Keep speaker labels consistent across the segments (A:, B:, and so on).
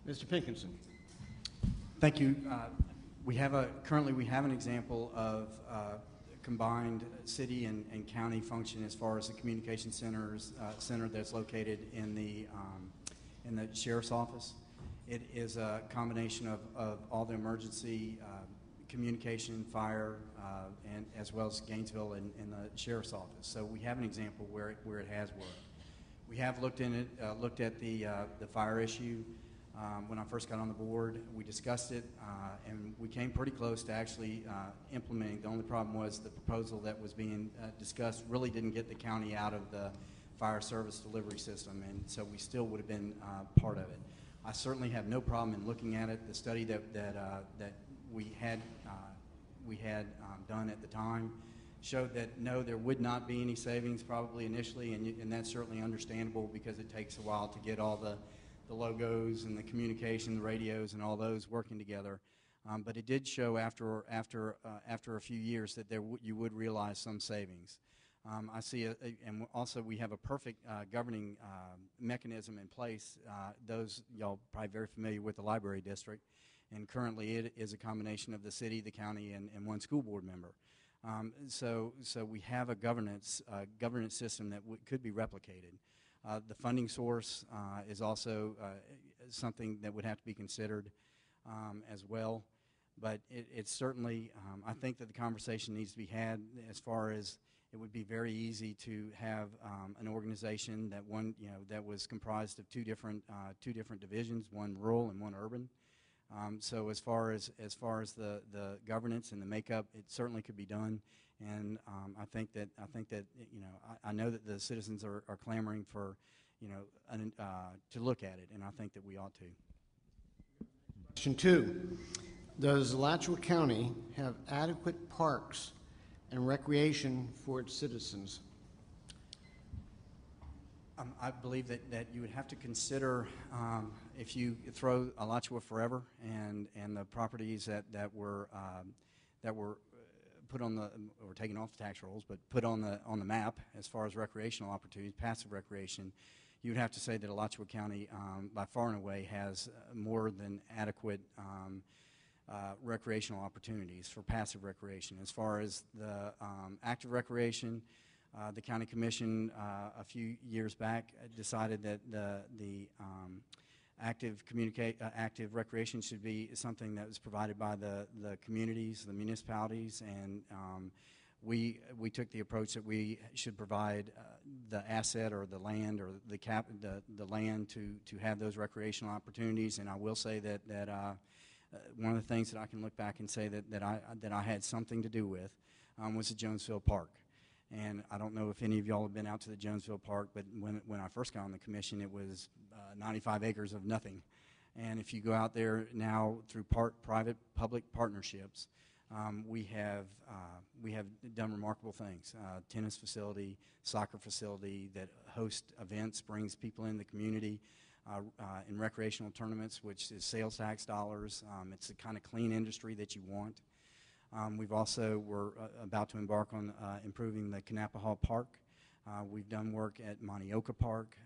A: Mr. Pinkinson.
B: Thank you. Currently we have an example of combined city and county function as far as the communication center that's located in the sheriff's office. It is a combination of all the emergency communication, fire, and as well as Gainesville and the sheriff's office. So we have an example where it has worked. We have looked at the fire issue. When I first got on the board, we discussed it, and we came pretty close to actually implementing. The only problem was the proposal that was being discussed really didn't get the county out of the fire service delivery system, and so we still would have been part of it. I certainly have no problem in looking at it. The study that we had done at the time showed that no, there would not be any savings probably initially, and that's certainly understandable because it takes a while to get all the logos and the communication, the radios, and all those working together. But it did show after a few years that you would realize some savings. I see, and also we have a perfect governing mechanism in place. Those y'all probably very familiar with the library district, and currently it is a combination of the city, the county, and one school board member. So we have a governance system that could be replicated. The funding source is also something that would have to be considered as well. But it's certainly, I think that the conversation needs to be had as far as it would be very easy to have an organization that was comprised of two different divisions, one rural and one urban. So as far as the governance and the makeup, it certainly could be done. And I think that I know that the citizens are clamoring for to look at it, and I think that we ought to.
A: Question 2: does Alachua County have adequate parks and recreation for its citizens?
B: I believe that you would have to consider if you throw Alachua Forever and the properties that were put on or taken off the tax rolls, but put on the map as far as recreational opportunities, passive recreation. You would have to say that Alachua County, by far and away, has more than adequate recreational opportunities for passive recreation. As far as the active recreation, the county commission a few years back decided that the active recreation should be something that was provided by the communities, the municipalities, and we took the approach that we should provide the asset or the land or the land to have those recreational opportunities. And I will say that one of the things that I can look back and say that I had something to do with was the Jonesville Park. And I don't know if any of y'all have been out to the Jonesville Park, but when I first got on the commission, it was 95 acres of nothing. And if you go out there now through private-public partnerships, we have done remarkable things. Tennis facility, soccer facility that hosts events, brings people in the community in recreational tournaments, which is sales tax dollars. It's the kind of clean industry that you want. We're about to embark on improving the Kanapaha Park. We've done work at Monteoka Park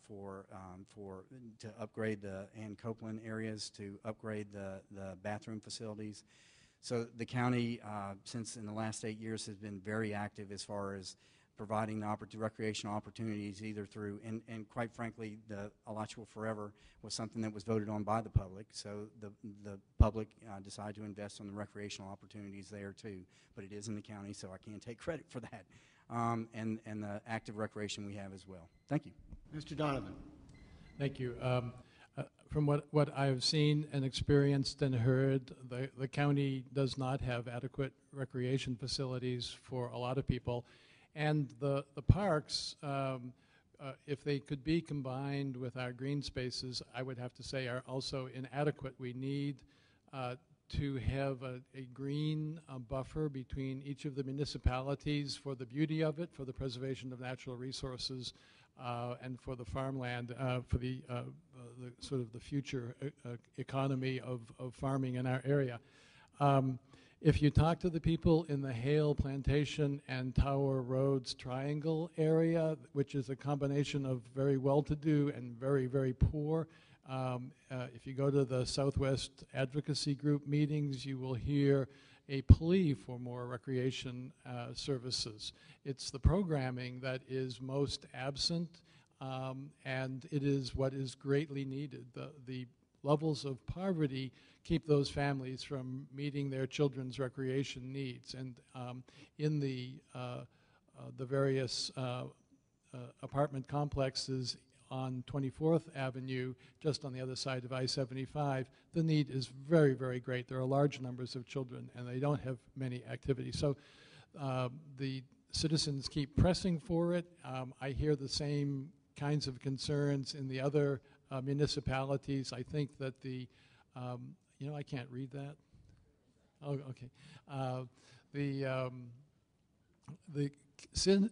B: to upgrade the Ann Copeland areas, to upgrade the bathroom facilities. So the county, since in the last 8 years, has been very active as far as providing the recreational opportunities, either through, and quite frankly, the Alachua Forever was something that was voted on by the public, so the public decided to invest in the recreational opportunities there too, but it is in the county, so I can't take credit for that, and the active recreation we have as well. Thank you.
A: Mr. Donovan.
C: Thank you. From what I've seen and experienced and heard, the county does not have adequate recreation facilities for a lot of people. And the parks, if they could be combined with our green spaces, I would have to say are also inadequate. We need to have a green buffer between each of the municipalities for the beauty of it, for the preservation of natural resources, and for the farmland, for the sort of the future economy of farming in our area. If you talk to the people in the Hale Plantation and Tower Roads Triangle area, which is a combination of very well-to-do and very, very poor, If you go to the Southwest Advocacy Group meetings, you will hear a plea for more recreation services. It's the programming that is most absent, and it is what is greatly needed. The levels of poverty keep those families from meeting their children's recreation needs. And in the various apartment complexes on 24th Avenue, just on the other side of I-75, the need is very, very great. There are large numbers of children, and they don't have many activities. So the citizens keep pressing for it. I hear the same kinds of concerns in the other municipalities. I think that the, I can't read that. Oh, okay. The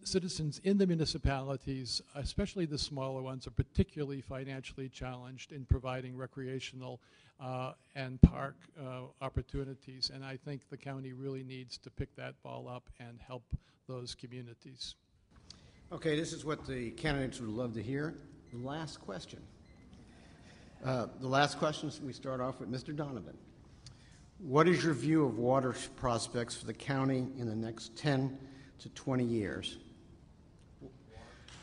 C: citizens in the municipalities, especially the smaller ones, are particularly financially challenged in providing recreational and park opportunities, and I think the county really needs to pick that ball up and help those communities.
A: Okay, this is what the candidates would love to hear. The last question. We start off with Mr. Donovan. What is your view of water prospects for the county in the next 10 to 20 years?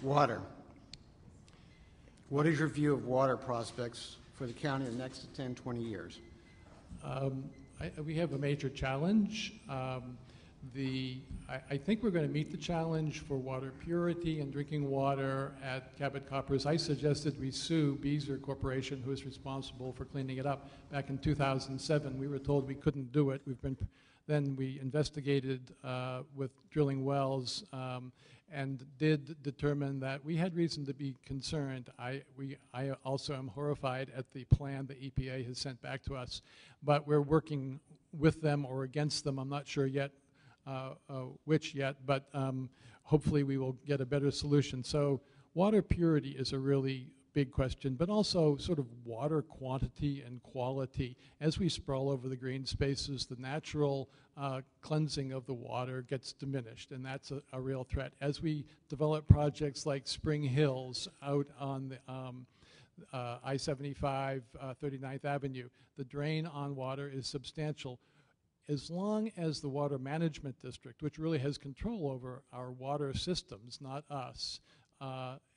A: Water. What is your view of water prospects for the county in the next 10, 20 years?
C: We have a major challenge. I think we're going to meet the challenge for water purity and drinking water at Cabot Coppers. I suggested we sue Beazer Corporation, who is responsible for cleaning it up. Back in 2007, we were told we couldn't do it. Then we investigated with drilling wells and did determine that we had reason to be concerned. I also am horrified at the plan the EPA has sent back to us, but we're working with them or against them. I'm not sure yet which yet, but hopefully we will get a better solution. So water purity is a really big question, but also sort of water quantity and quality. As we sprawl over the green spaces, the natural cleansing of the water gets diminished, and that's a real threat. As we develop projects like Spring Hills out on the I-75, 39th Avenue, the drain on water is substantial. As long as the Water Management District, which really has control over our water systems, not us,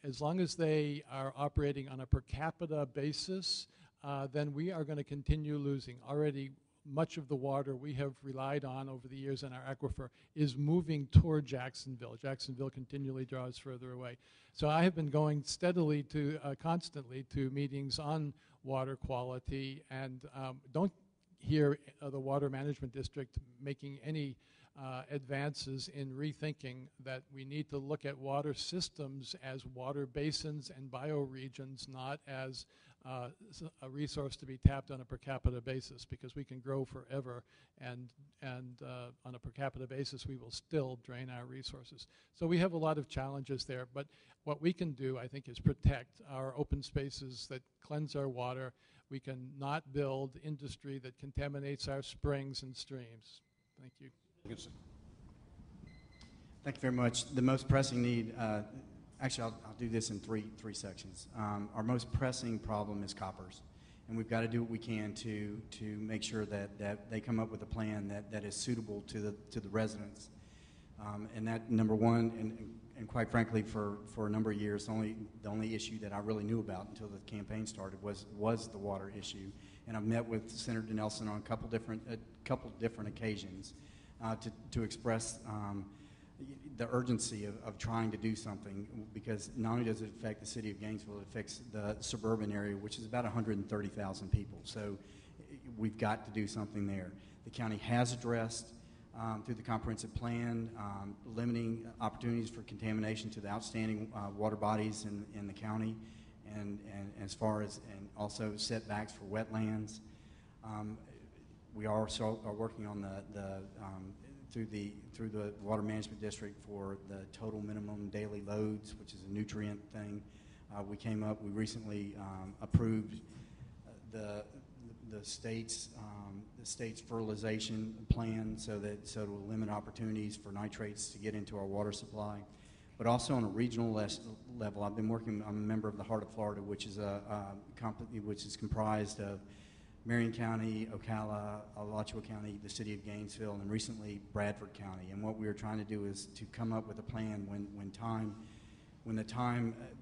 C: as long as they are operating on a per capita basis, then we are going to continue losing. Already, much of the water we have relied on over the years in our aquifer is moving toward Jacksonville. Jacksonville continually draws further away. So I have been going steadily constantly to meetings on water quality, and don't hear the Water Management District making any advances in rethinking that we need to look at water systems as water basins and bioregions, not as a resource to be tapped on a per capita basis, because we can grow forever, and on a per capita basis we will still drain our resources. So we have a lot of challenges there, but what we can do, I think, is protect our open spaces that cleanse our water. We can not build industry that contaminates our springs and streams. Thank you.
B: Thank you very much. The most pressing need, actually I'll do this in three sections. Our most pressing problem is coppers, and we've got to do what we can to make sure that they come up with a plan that is suitable to the residents. And that, number one, and quite frankly, for a number of years, the only issue that I really knew about until the campaign started was the water issue. And I've met with Senator Nelson on a couple different occasions to express the urgency of trying to do something, because not only does it affect the city of Gainesville, it affects the suburban area, which is about 130,000 people. So we've got to do something there. The county has addressed through the comprehensive plan, limiting opportunities for contamination to the outstanding water bodies in the county, and as far as, and also setbacks for wetlands. We are working on through the Water Management District for the total minimum daily loads, which is a nutrient thing. We recently approved the state's fertilization plan, so it will limit opportunities for nitrates to get into our water supply. but also on a regional level. I've been working, I'm a member of the Heart of Florida, which is a company which is comprised of Marion County, Ocala, Alachua County, the city of Gainesville, and recently Bradford County. And what we are trying to do is to come up with a plan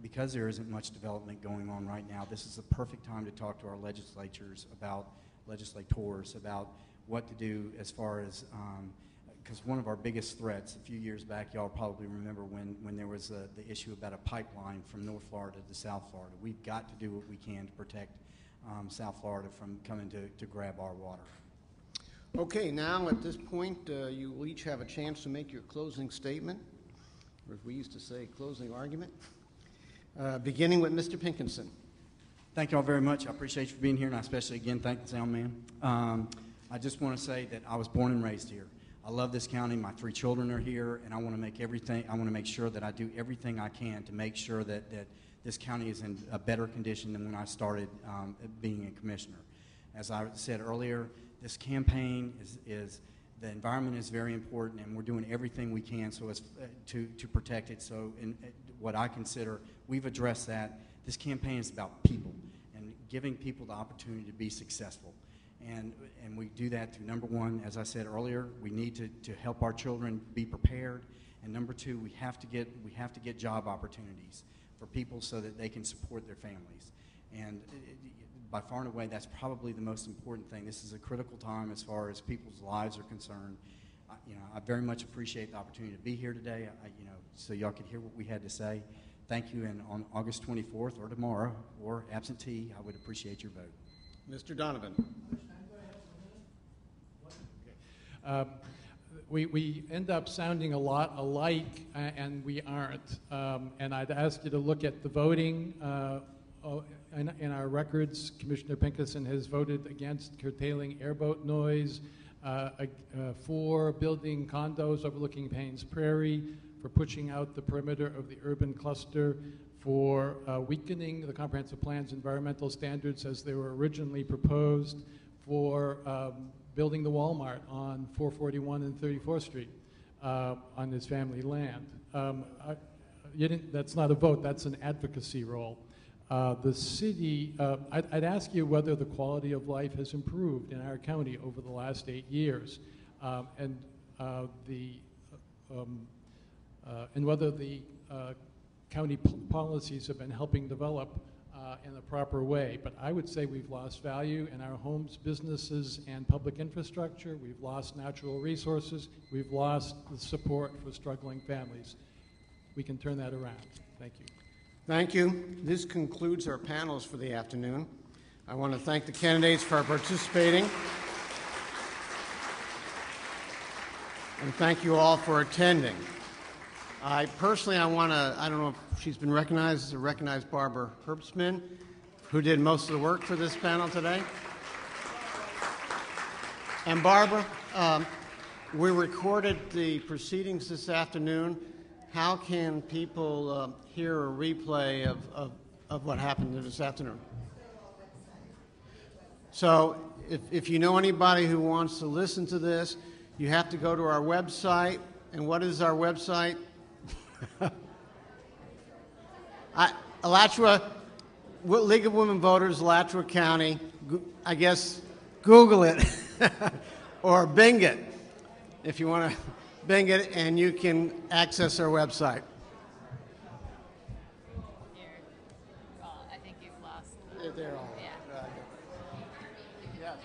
B: because there isn't much development going on right now, this is the perfect time to talk to our legislators about what to do as far as, because one of our biggest threats, a few years back, y'all probably remember when there was the issue about a pipeline from North Florida to South Florida. We've got to do what we can to protect South Florida from coming to grab our water.
A: Okay, now at this point, you will each have a chance to make your closing statement, or as we used to say, closing argument, beginning with Mr. Pinkinson.
B: Thank you all very much. I appreciate you being here, and I especially, again, thank the sound man. I just want to say that I was born and raised here. I love this county. My 3 children are here, and I want to make sure that I do everything I can to make sure that this county is in a better condition than when I started being a commissioner. As I said earlier, this campaign is the environment is very important, and we're doing everything we can so as to protect it. So in what I consider, we've addressed that. This campaign is about people and giving people the opportunity to be successful. And we do that through, number one, as I said earlier, we need to help our children be prepared. And number two, we have to get job opportunities for people so that they can support their families. And by far and away, that's probably the most important thing. This is a critical time as far as people's lives are concerned. I very much appreciate the opportunity to be here today, so y'all could hear what we had to say. Thank you, and on August 24th or tomorrow, or absentee, I would appreciate your vote.
A: Mr. Donovan.
C: We end up sounding a lot alike, and we aren't. And I'd ask you to look at the voting in our records. Commissioner Pinkerson has voted against curtailing airboat noise, for building condos overlooking Payne's Prairie, for pushing out the perimeter of the urban cluster, for weakening the comprehensive plan's environmental standards as they were originally proposed, for building the Walmart on 441 and 34th Street on his family land. That's not a vote, that's an advocacy role. The city, I'd ask you whether the quality of life has improved in our county over the last 8 years, and whether the county policies have been helping develop in a proper way. But I would say we've lost value in our homes, businesses, and public infrastructure. We've lost natural resources. We've lost the support for struggling families. We can turn that around. Thank you.
A: Thank you. This concludes our panels for the afternoon. I want to thank the candidates for participating. And thank you all for attending. I want to, I don't know if she's been recognized, to recognize Barbara Herbstman, who did most of the work for this panel today. And Barbara, we recorded the proceedings this afternoon. How can people hear a replay of what happened this afternoon? So if you know anybody who wants to listen to this, you have to go to our website. And what is our website? Alachua, League of Women Voters, Alachua County. I guess Google it or Bing it if you want to Bing it, and you can access our website.
D: I think you've lost.
A: They're all.
D: Yeah.
A: Yes.